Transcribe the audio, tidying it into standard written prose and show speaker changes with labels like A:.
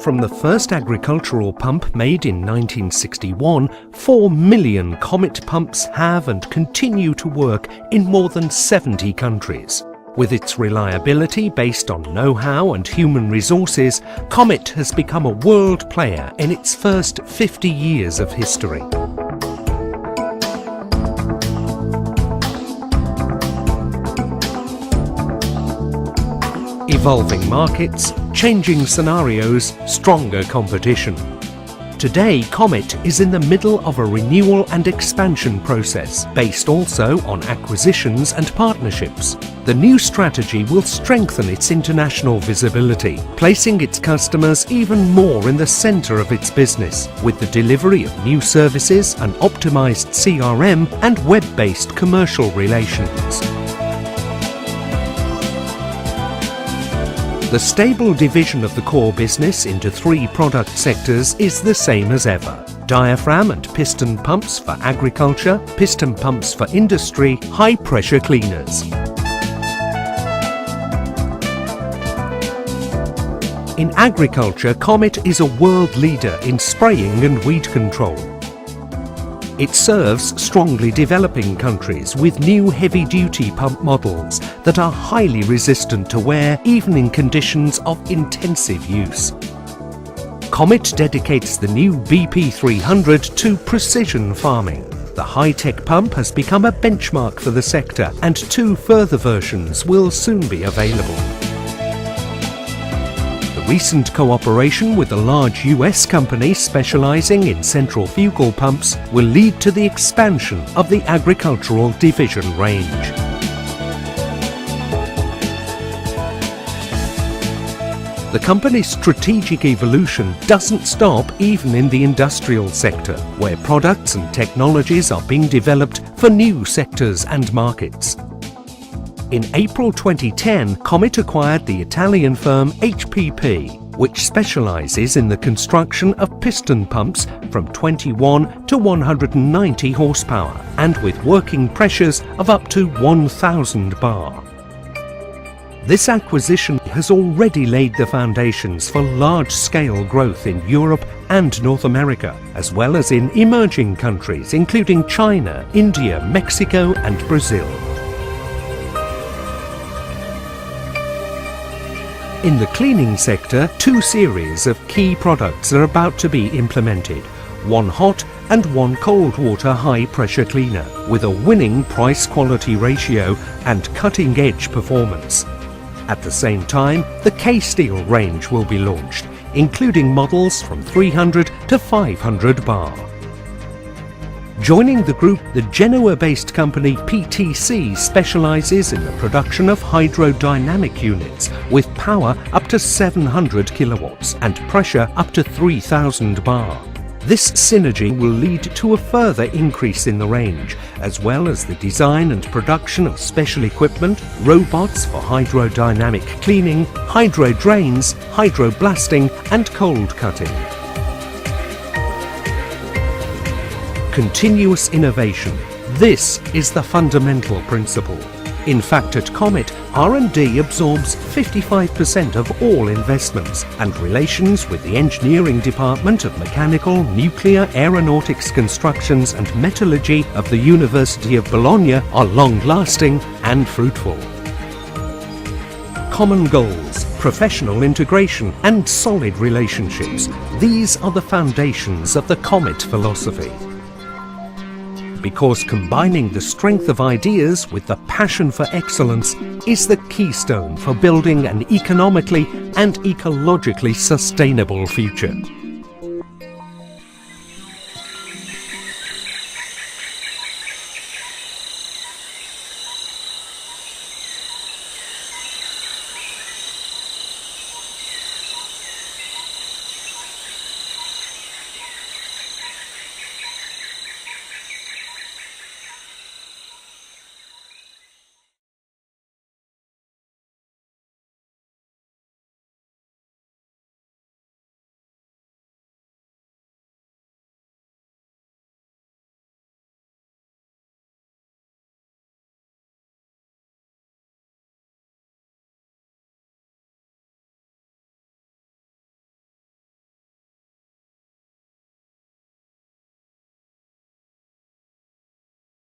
A: from the first agricultural pump made in 1961, 4 million Comet pumps have and continue to work in more than 70 countries. With its reliability based on know-how and human resources, Comet has become a world player in its first 50 years of history. Evolving markets, changing scenarios, stronger competition. Today, Comet is in the middle of a renewal and expansion process, based also on acquisitions and partnerships. The new strategy will strengthen its international visibility, placing its customers even more in the center of its business, with the delivery of new services, an optimized CRM and web-based commercial relations. The stable division of the core business into 3 product sectors is the same as ever: diaphragm and piston pumps for agriculture, piston pumps for industry, high-pressure cleaners. In agriculture, Comet is a world leader in spraying and weed control. It serves strongly developing countries with new heavy-duty pump models that are highly resistant to wear even in conditions of intensive use. Comet dedicates the new BP300 to precision farming. The high-tech pump has become a benchmark for the sector, and 2 further versions will soon be available. Recent cooperation with a large US company specializing in central fugal pumps will lead to the expansion of the agricultural division range. The company's strategic evolution doesn't stop even in the industrial sector, where products and technologies are being developed for new sectors and markets. In April 2010, Comet acquired the Italian firm HPP, which specializes in the construction of piston pumps from 21 to 190 horsepower and with working pressures of up to 1000 bar. This acquisition has already laid the foundations for large-scale growth in Europe and North America, as well as in emerging countries including China, India, Mexico and Brazil. In the cleaning sector, 2 series of key products are about to be implemented: one hot and one cold water high pressure cleaner, with a winning price-quality ratio and cutting-edge performance. At the same time, the K-Steel range will be launched, including models from 300 to 500 bar. Joining the group, the Genoa-based company PTC specializes in the production of hydrodynamic units with power up to 700 kilowatts and pressure up to 3000 bar. This synergy will lead to a further increase in the range, as well as the design and production of special equipment, robots for hydrodynamic cleaning, hydro drains, hydroblasting and cold cutting. Continuous innovation. This is the fundamental principle. In fact, at Comet, R&D absorbs 55% of all investments, and relations with the engineering department of mechanical, nuclear, aeronautics, constructions and metallurgy of the University of Bologna are long-lasting and fruitful. Common goals, professional integration and solid relationships. These are the foundations of the Comet philosophy. Because combining the strength of ideas with the passion for excellence is the keystone for building an economically and ecologically sustainable future.